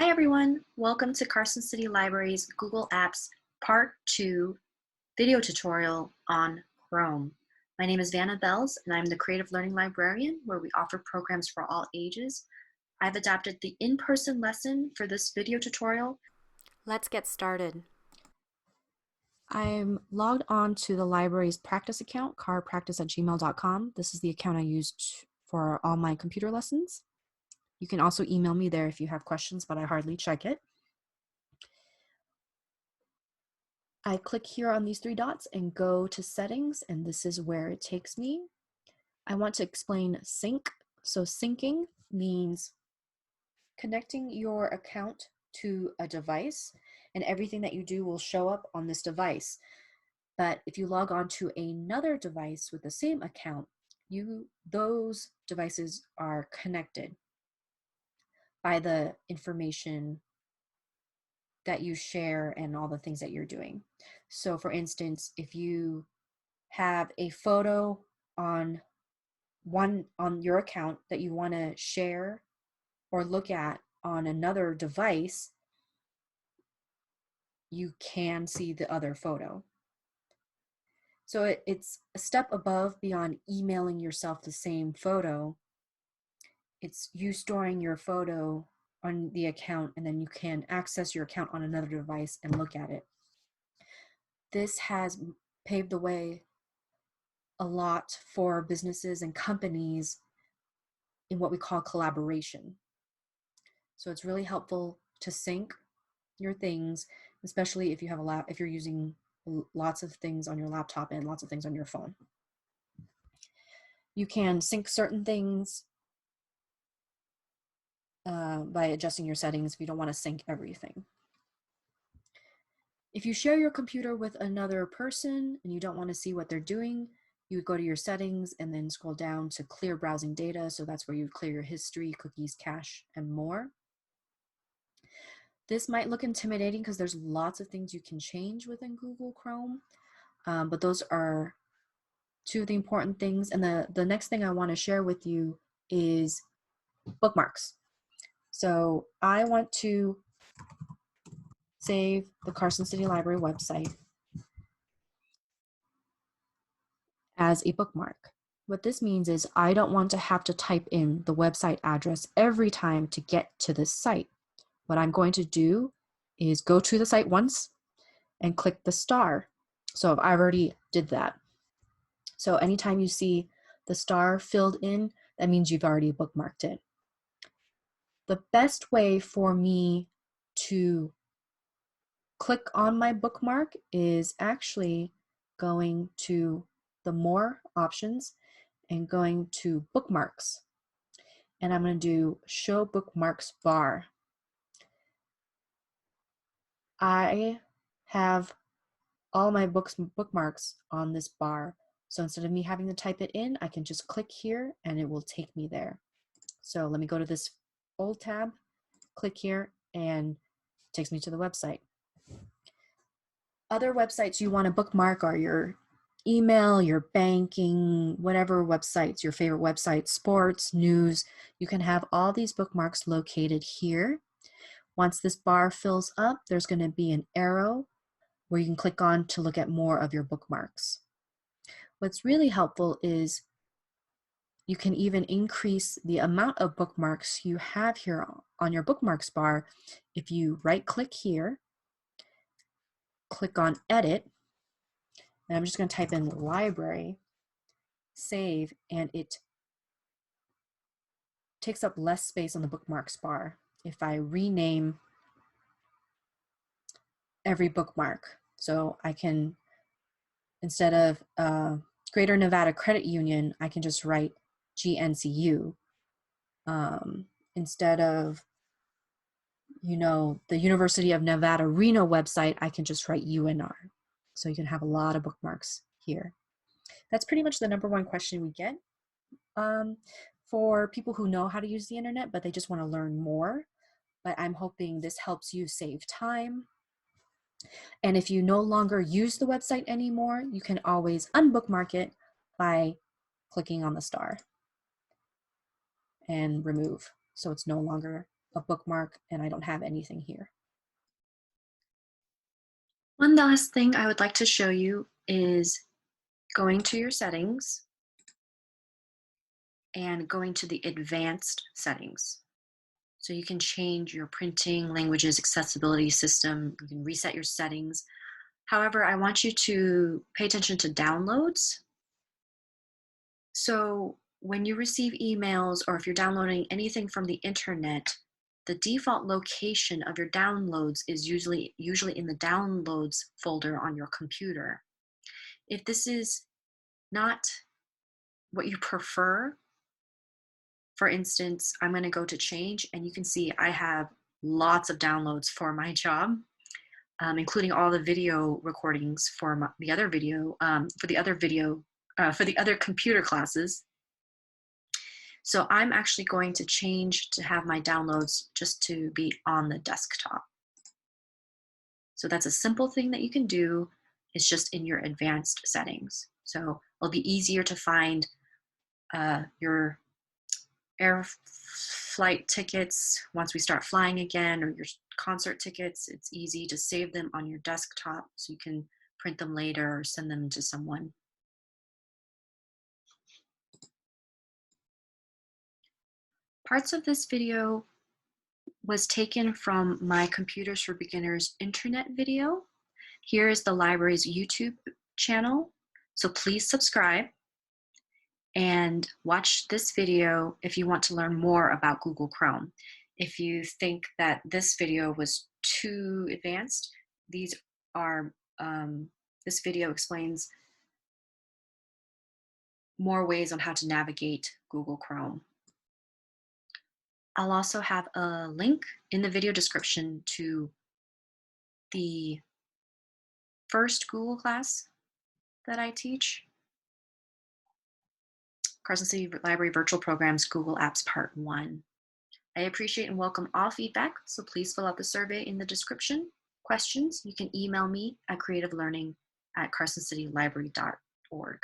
Hi everyone, welcome to Carson City Library's Google Apps Part 2 video tutorial on Chrome. My name is Vanna Bells and I'm the Creative Learning Librarian where we offer programs for all ages. I've adapted the in-person lesson for this video tutorial. Let's get started. I'm logged on to the library's practice account, carpractice@gmail.com. This is the account I use for all my computer lessons. You can also email me there if you have questions, but I hardly check it. I click here on these three dots and go to settings, and this is where it takes me. I want to explain sync. So syncing means connecting your account to a device, and everything that you do will show up on this device. But if you log on to another device with the same account, those devices are connected by the information that you share and all the things that you're doing. So for instance, if you have a photo on your account that you want to share or look at on another device, you can see the other photo. So it's a step above beyond emailing yourself the same photo. It's you storing your photo on the account, and then you can access your account on another device and look at it. This has paved the way a lot for businesses and companies in what we call collaboration. So it's really helpful to sync your things, especially if you have if you're using lots of things on your laptop and lots of things on your phone. You can sync certain things by adjusting your settings if you don't want to sync everything. If you share your computer with another person and you don't want to see what they're doing, you would go to your settings and then scroll down to clear browsing data. So that's where you clear your history, cookies, cache, and more. This might look intimidating because there's lots of things you can change within Google Chrome, but those are two of the important things. And the next thing I want to share with you is bookmarks. So I want to save the Carson City Library website as a bookmark. What this means is I don't want to have to type in the website address every time to get to this site. What I'm going to do is go to the site once and click the star. So I already did that. So anytime you see the star filled in, that means you've already bookmarked it. The best way for me to click on my bookmark is actually going to the more options and going to bookmarks. And I'm going to do show bookmarks bar. I have all my bookmarks on this bar. So instead of me having to type it in, I can just click here and it will take me there. So let me go to this old tab, click here, and it takes me to the website. Other websites you want to bookmark are your email, your banking, whatever websites, your favorite websites, sports, news. You can have all these bookmarks located here. Once this bar fills up, there's going to be an arrow where you can click on to look at more of your bookmarks. What's really helpful is you can even increase the amount of bookmarks you have here on your bookmarks bar if you right-click here, click on Edit, and I'm just going to type in library, save, and it takes up less space on the bookmarks bar. If I rename every bookmark, so I can, instead of Greater Nevada Credit Union, I can just write GNCU. Instead of, the University of Nevada Reno website, I can just write UNR. So you can have a lot of bookmarks here. That's pretty much the number one question we get for people who know how to use the internet, but they just want to learn more. But I'm hoping this helps you save time. And if you no longer use the website anymore, you can always unbookmark it by clicking on the star and remove. So it's no longer a bookmark, and I don't have anything here. One last thing I would like to show you is going to your settings and going to the advanced settings. So you can change your printing, languages, accessibility system, you can reset your settings. However, I want you to pay attention to downloads. So when you receive emails or if you're downloading anything from the internet, the default location of your downloads is usually in the downloads folder on your computer. If this is not what you prefer, for instance, I'm going to go to change and you can see I have lots of downloads for my job, including all the video recordings for the other computer classes. So I'm actually going to change to have my downloads just to be on the desktop. So that's a simple thing that you can do. It's just in your advanced settings. So it'll be easier to find your air flight tickets once we start flying again, or your concert tickets. It's easy to save them on your desktop so you can print them later or send them to someone. Parts of this video was taken from my Computers for Beginners internet video. Here is the library's YouTube channel, so please subscribe and watch this video if you want to learn more about Google Chrome. If you think that this video was too advanced, this video explains more ways on how to navigate Google Chrome. I'll also have a link in the video description to the first Google class that I teach, Carson City Library Virtual Programs Google Apps Part 1. I appreciate and welcome all feedback, so please fill out the survey in the description. Questions, you can email me at creativelearning@carsoncitylibrary.org.